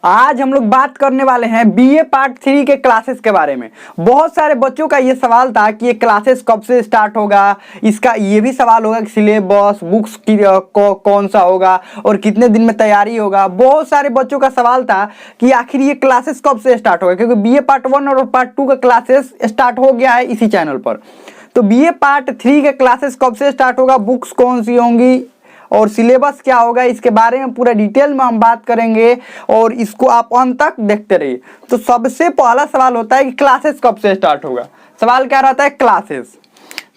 आज हम लोग बात करने वाले हैं बीए पार्ट 3 के क्लासेस के बारे में। बहुत सारे बच्चों का ये सवाल था कि ये क्लासेस कब से स्टार्ट होगा। इसका ये भी सवाल होगा कि सिलेबस बुक्स की कौन सा होगा और कितने दिन में तैयारी होगा। बहुत सारे बच्चों का सवाल था कि आखिर ये क्लासेस कब से स्टार्ट होगा, क्योंकि बीए पार्ट 1 और पार्ट 2 का क्लासेस स्टार्ट हो गया है इसी चैनल पर। तो बीए पार्ट 3 के क्लासेस कब से स्टार्ट होगा, बुक्स कौन सी होंगी और सिलेबस क्या होगा, इसके बारे में पूरा डिटेल में हम बात करेंगे और इसको आप अंत तक देखते रहिए। तो सबसे पहला सवाल होता है कि क्लासेस कब से स्टार्ट होगा। सवाल क्या रहता है, क्लासेस।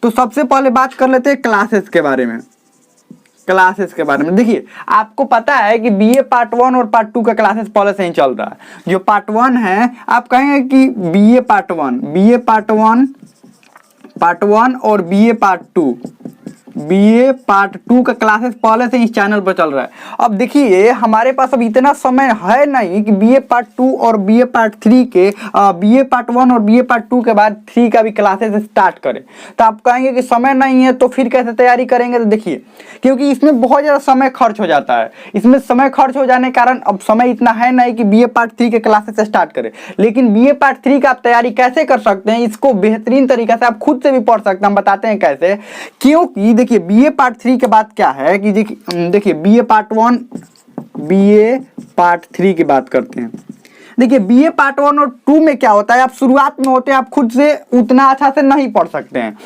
तो सबसे पहले बात कर लेते हैं क्लासेस के बारे में। क्लासेस के बारे में देखिए, आपको पता है कि बीए पार्ट 1 और पार्ट 2 का क्लासेस पहले से ही चल रहा है। जो पार्ट 1 है, आप कहेंगे कि बीए पार्ट 1 और बीए पार्ट 2 का क्लासेस पहले से इस चैनल पर चल रहा है। अब देखिए, हमारे पास अब इतना समय है नहीं कि बीए पार्ट 2 और बीए पार्ट 3 के बीए पार्ट 1 और बीए पार्ट 2 के बाद 3 का भी क्लासेस स्टार्ट करें। तो आप कहेंगे कि समय नहीं है तो फिर कैसे तैयारी करेंगे। तो देखिए, क्योंकि इसमें बहुत ज़्यादा समय खर्च हो जाता है। इसमें समय खर्च हो जाने के कारण अब समय इतना है नहीं कि बीए पार्ट 3 के क्लासेस स्टार्ट करें। लेकिन बीए पार्ट 3 का आप तैयारी कैसे कर सकते हैं, इसको बेहतरीन तरीके से आप खुद से भी पढ़ सकते हैं। हम बताते हैं कैसे। क्योंकि देखिए, बीए पार्ट 3 के बाद क्या है कि देखिए बीए पार्ट 1 बीए पार्ट 3 की बात करते हैं। देखिए, बीए पार्ट 1 और 2 में क्या होता है, आप शुरुआत में होते हैं, आप खुद से उतना अच्छा से नहीं पढ़ सकते हैं।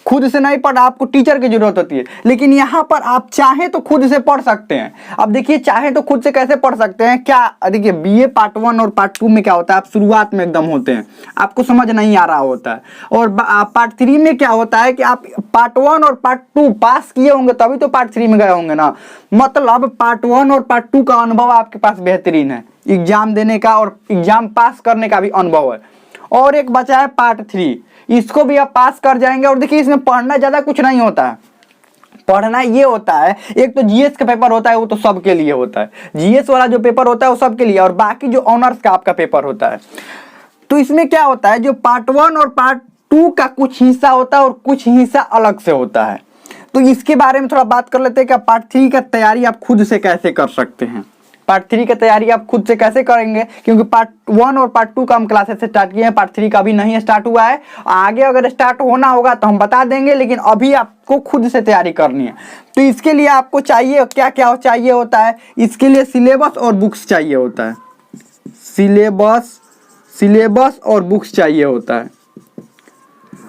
खुद से नहीं पढ़, आपको टीचर की जरूरत होती है। लेकिन यहाँ पर आप चाहें तो खुद से पढ़ सकते हैं। अब देखिए, चाहें तो खुद से कैसे पढ़ सकते हैं क्या। देखिए, बीए पार्ट 1 और पार्ट 2 में क्या होता है, आप शुरुआत में एकदम होते हैं, आपको समझ नहीं आ रहा होता है। और पार्ट 3 में क्या होता है कि आप पार्ट 1 और पार्ट 2 पास किए होंगे तभी तो पार्ट 3 में गए होंगे ना। मतलब पार्ट 1 और पार्ट 2 का अनुभव आपके पास बेहतरीन है, एग्जाम देने का और एग्जाम पास करने का भी अनुभव है। और एक बचा है पार्ट 3, इसको भी आप पास कर जाएंगे। और देखिए, इसमें पढ़ना ज्यादा कुछ नहीं होता है। पढ़ना ये होता है, एक तो जीएस का पेपर होता है, वो तो सबके लिए होता है। जीएस वाला जो पेपर होता है वो सबके लिए, और बाकी जो ऑनर्स का आपका पेपर होता है। तो इसमें क्या होता है, जो पार्ट 1 और पार्ट 2 का कुछ हिस्सा होता है और कुछ हिस्सा अलग से होता है। तो इसके बारे में थोड़ा बात कर लेते हैं कि पार्ट 3 का तैयारी आप खुद से कैसे कर सकते हैं। पार्ट 3 की तैयारी आप खुद से कैसे करेंगे, क्योंकि पार्ट 1 और पार्ट 2 का हम क्लासेस स्टार्ट किए हैं, पार्ट 3 का भी नहीं स्टार्ट हुआ है। आगे अगर स्टार्ट होना होगा तो हम बता देंगे, लेकिन अभी आपको खुद से तैयारी करनी है। तो इसके लिए आपको चाहिए क्या क्या चाहिए होता है, इसके लिए सिलेबस और बुक्स चाहिए होता है। सिलेबस और बुक्स चाहिए होता है।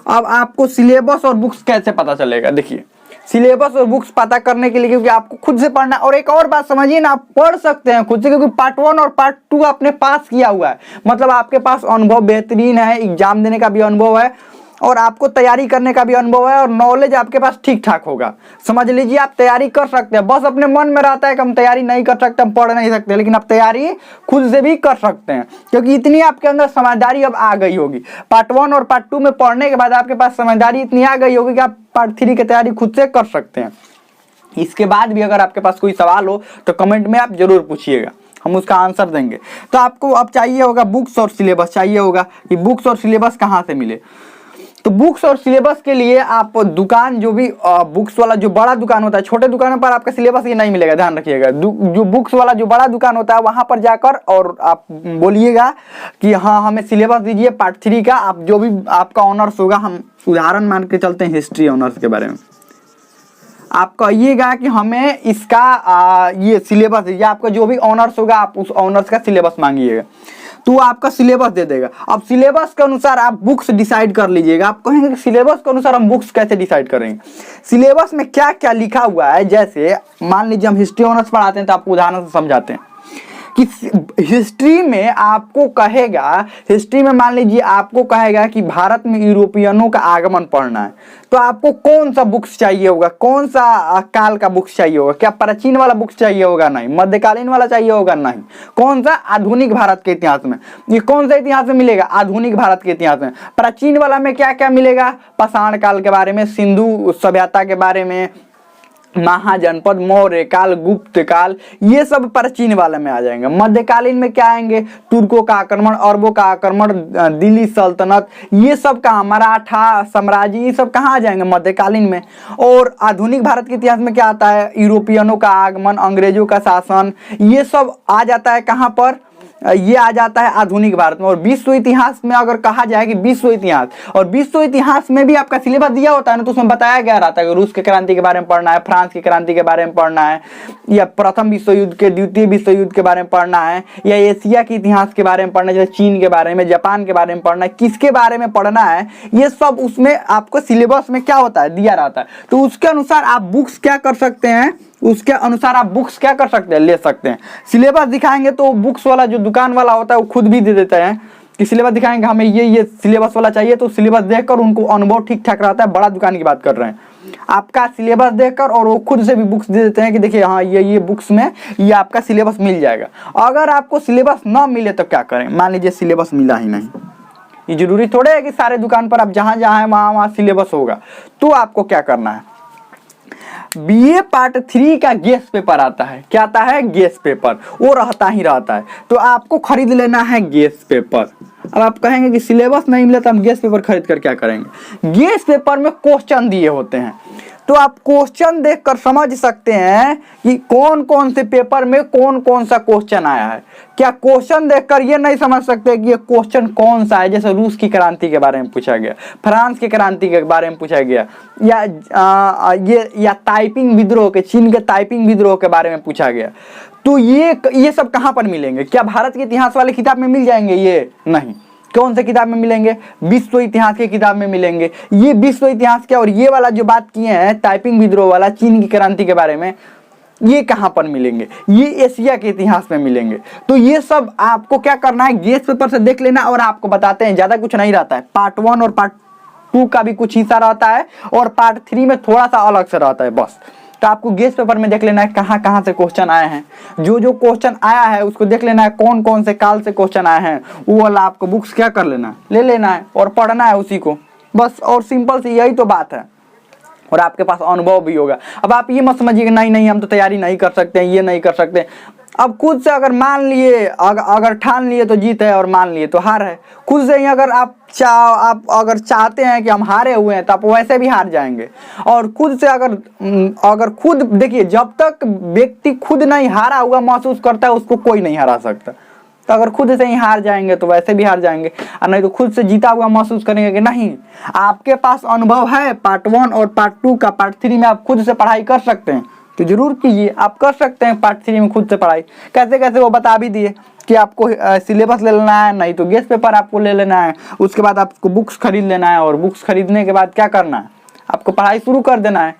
अब आपको सिलेबस और बुक्स कैसे पता चलेगा, देखिए, सिलेबस और बुक्स पता करने के लिए, क्योंकि आपको खुद से पढ़ना। और एक और बात समझिए ना, आप पढ़ सकते हैं खुद से, क्योंकि पार्ट 1 और पार्ट 2 आपने पास किया हुआ है। मतलब आपके पास अनुभव बेहतरीन है, एग्जाम देने का भी अनुभव है और आपको तैयारी करने का भी अनुभव है, और नॉलेज आपके पास ठीक ठाक होगा। समझ लीजिए, आप तैयारी कर सकते हैं। बस अपने मन में रहता है कि हम तैयारी नहीं कर सकते, हम पढ़ नहीं सकते, लेकिन आप तैयारी खुद से भी कर सकते हैं, क्योंकि इतनी आपके अंदर समझदारी अब आ गई होगी। पार्ट 1 और पार्ट 2 में पढ़ने के बाद आपके पास समझदारी इतनी आ गई होगी कि आप पार्ट 3 की तैयारी खुद से कर सकते हैं। इसके बाद भी अगर आपके पास कोई सवाल हो तो कमेंट में आप जरूर पूछिएगा, हम उसका आंसर देंगे। तो आपको अब चाहिए होगा बुक्स और सिलेबस चाहिए होगा कि बुक्स और सिलेबस कहाँ से मिले। तो बुक्स और सिलेबस के लिए आप दुकान, जो भी बुक्स वाला जो बड़ा दुकान होता है, छोटे दुकानों पर आपका सिलेबस ये नहीं मिलेगा, ध्यान रखिएगा। जो बुक्स वाला जो बड़ा दुकान होता है वहां पर जाकर और आप बोलिएगा कि हाँ, हमें सिलेबस दीजिए पार्ट 3 का। आप जो भी आपका ऑनर्स होगा, हम उदाहरण मान के चलते हैं हिस्ट्री ऑनर्स के बारे में, आप कहिएगा कि हमें इसका ये सिलेबस दीजिए। आपका जो भी ऑनर्स होगा आप उस ऑनर्स का सिलेबस मांगिएगा, तो आपका सिलेबस दे देगा। अब सिलेबस के अनुसार आप बुक्स डिसाइड कर लीजिएगा। आप कहेंगे कि सिलेबस के अनुसार हम बुक्स कैसे डिसाइड करेंगे, सिलेबस में क्या क्या लिखा हुआ है। जैसे मान लीजिए हम हिस्ट्री ऑनर्स पढ़ाते हैं, तो आपको उदाहरण से समझाते हैं कि हिस्ट्री में आपको कहेगा, हिस्ट्री में मान लीजिए आपको कहेगा कि भारत में यूरोपियनों का आगमन पढ़ना है, तो आपको कौन सा बुक्स चाहिए होगा, कौन सा काल का बुक्स चाहिए होगा। क्या प्राचीन वाला बुक्स चाहिए होगा, नहीं। मध्यकालीन वाला चाहिए होगा, नहीं। कौन सा, आधुनिक भारत के इतिहास में। ये कौन सा इतिहास में मिलेगा, आधुनिक भारत के इतिहास में। प्राचीन वाला में क्या क्या मिलेगा, पाषाण काल के बारे में, सिंधु सभ्यता के बारे में, महाजनपद, मौर्य काल, गुप्त काल, ये सब प्राचीन वाले में आ जाएंगे। मध्यकालीन में क्या आएंगे, तुर्कों का आक्रमण, अरबों का आक्रमण, दिल्ली सल्तनत, ये सब कहाँ, मराठा साम्राज्य, ये सब कहाँ आ जाएंगे, मध्यकालीन में। और आधुनिक भारत के इतिहास में क्या आता है, यूरोपियनों का आगमन, अंग्रेजों का शासन, ये सब आ जाता है कहाँ पर, ये आ जाता है आधुनिक भारत में। और विश्व इतिहास में अगर कहा जाए कि विश्व इतिहास, और विश्व इतिहास में भी आपका सिलेबस दिया होता है ना, तो उसमें बताया गया रहता है कि रूस के क्रांति के बारे में पढ़ना है, फ्रांस की क्रांति के बारे में पढ़ना है, या प्रथम विश्व युद्ध के, द्वितीय विश्व युद्ध के बारे में पढ़ना है, या एशिया के इतिहास के बारे में पढ़ना है, जैसे चीन के बारे में, जापान के बारे में पढ़ना है, किसके बारे में पढ़ना है, ये सब उसमें आपको सिलेबस में क्या होता है, दिया रहता है। तो उसके अनुसार आप बुक्स क्या कर सकते हैं, उसके अनुसार आप बुक्स क्या कर सकते हैं, ले सकते हैं। सिलेबस दिखाएंगे तो बुक्स वाला जो दुकान वाला होता है वो खुद भी दे देता है कि सिलेबस दिखाएंगे हमें ये सिलेबस वाला चाहिए, तो सिलेबस देखकर उनको अनुभव ठीक ठाक रहता है। बड़ा दुकान की बात कर रहे हैं, आपका सिलेबस देखकर, और वो खुद से भी बुक्स दे देते हैं कि देखिए हाँ ये बुक्स में ये आपका सिलेबस मिल जाएगा। अगर आपको सिलेबस ना मिले तो क्या करें, मान लीजिए सिलेबस मिला ही नहीं, ये जरूरी थोड़े है कि सारे दुकान पर आप जहाँ जहाँ है वहाँ सिलेबस होगा। तो आपको क्या करना है, बीए पार्ट 3 का गेस पेपर आता है, क्या आता है, गेस पेपर, वो रहता ही रहता है। तो आपको खरीद लेना है गेस पेपर। अब आप कहेंगे कि सिलेबस नहीं मिला तो हम गेस पेपर खरीद कर क्या करेंगे। गेस पेपर में क्वेश्चन दिए होते हैं, तो आप क्वेश्चन देखकर समझ सकते हैं कि कौन कौन से पेपर में कौन कौन सा क्वेश्चन आया है। क्या क्वेश्चन देखकर ये नहीं समझ सकते कि ये क्वेश्चन कौन सा है, जैसे रूस की क्रांति के बारे में पूछा गया, फ्रांस की क्रांति के बारे में पूछा गया, या ताइपिंग विद्रोह के, चीन के ताइपिंग विद्रोह के बारे में पूछा गया। तो ये सब कहाँ पर मिलेंगे, क्या भारत के इतिहास वाली किताब में मिल जाएंगे, ये नहीं। कौन से किताब में मिलेंगे, विश्व इतिहास की किताब में मिलेंगे। ये विश्व इतिहास के, और ये वाला जो बात किए हैं ताइपिंग विद्रोह वाला, चीन की क्रांति के बारे में, ये कहाँ पर मिलेंगे, ये एशिया के इतिहास में मिलेंगे। तो ये सब आपको क्या करना है, गेस पेपर से देख लेना। और आपको बताते हैं ज्यादा कुछ नहीं रहता है, पार्ट 1 और पार्ट 2 का भी कुछ हिस्सा रहता है, और पार्ट 3 में थोड़ा सा अलग से रहता है बस। तो आपको गेस पेपर में देख लेना है कहाँ कहाँ से क्वेश्चन आए हैं, जो क्वेश्चन आया है उसको देख लेना है, कौन कौन से काल से क्वेश्चन आए हैं, वो वाला आपको बुक्स क्या कर लेना है, ले लेना है और पढ़ना है उसी को बस। और सिंपल सी यही तो बात है, और आपके पास अनुभव भी होगा। अब आप ये मत समझिए कि नहीं हम तो तैयारी नहीं कर सकते हैं, ये नहीं कर सकते। अब खुद से अगर मान लिए, अगर ठान लिए तो जीत है, और मान लिए तो हार है। खुद से ही अगर आप अगर चाहते हैं कि हम हारे हुए हैं तो आप वैसे भी हार जाएंगे। और खुद से अगर खुद देखिए, जब तक व्यक्ति खुद नहीं हारा हुआ महसूस करता है उसको कोई नहीं हरा सकता। तो अगर खुद से ही हार जाएंगे तो वैसे भी हार जाएंगे, और नहीं तो खुद से जीता हुआ महसूस करेंगे कि नहीं, आपके पास अनुभव है पार्ट 1 और पार्ट 2 का। पार्ट 3 में आप खुद से पढ़ाई कर सकते हैं तो जरूर कीजिए, आप कर सकते हैं पार्ट 3 में खुद से पढ़ाई। कैसे कैसे वो बता भी दिए कि आपको सिलेबस ले लेना है, नहीं तो गेस पेपर आपको ले लेना है, उसके बाद आपको बुक्स खरीद लेना है, और बुक्स खरीदने के बाद क्या करना है, आपको पढ़ाई शुरू कर देना है,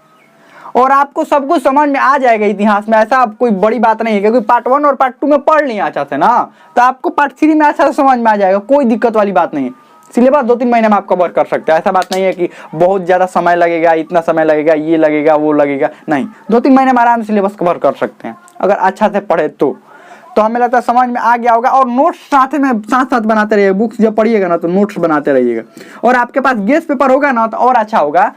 और आपको सब कुछ समझ में आ जाएगा इतिहास में। ऐसा कोई बड़ी बात नहीं है, क्योंकि पार्ट 1 और पार्ट 2 में पढ़ लिया अच्छा से ना, तो आपको पार्ट 3 में अच्छा से समझ में आ जाएगा, कोई दिक्कत वाली बात नहीं है। सिलेबस 2-3 महीने में आप कवर कर सकते हैं, ऐसा बात नहीं है कि बहुत ज़्यादा समय लगेगा, इतना समय लगेगा, ये लगेगा वो लगेगा, नहीं, 2-3 महीने में आराम से सिलेबस कवर कर सकते हैं अगर अच्छा से पढ़े तो हमें लगता है समझ में आ गया होगा। और नोट्स साथ साथ बनाते रहिएगा, बुक्स जब पढ़िएगा ना तो नोट्स बनाते रहिएगा। और आपके पास गेस पेपर होगा ना तो और अच्छा होगा।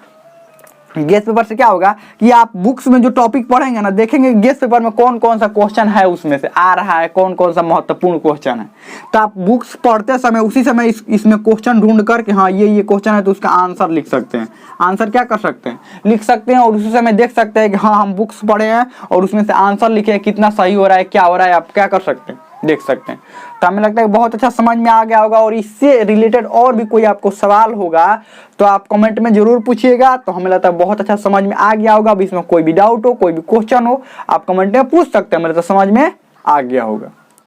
गेस पेपर से क्या होगा कि आप बुक्स में जो टॉपिक पढ़ेंगे ना, देखेंगे गेस पेपर में कौन कौन सा क्वेश्चन है उसमें से आ रहा है, कौन कौन सा महत्वपूर्ण क्वेश्चन है। तो आप बुक्स पढ़ते समय उसी समय इसमें क्वेश्चन ढूंढ कर कि हाँ ये क्वेश्चन है तो उसका आंसर लिख सकते हैं। आंसर क्या कर सकते हैं, लिख सकते हैं, और उसी समय देख सकते हैं कि हाँ हम बुक्स पढ़े हैं और उसमें से आंसर लिखे, कितना सही हो रहा है, क्या हो रहा है, आप क्या कर सकते हैं, देख सकते हैं। तो हमें लगता है बहुत अच्छा समझ में आ गया होगा। और इससे रिलेटेड और भी कोई आपको सवाल होगा तो आप कमेंट में जरूर पूछिएगा। तो हमें लगता है बहुत अच्छा समझ में आ गया होगा। अब इसमें कोई भी डाउट हो, कोई भी क्वेश्चन हो, आप कमेंट में पूछ सकते हैं, हमें लगता है समझ में आ गया होगा।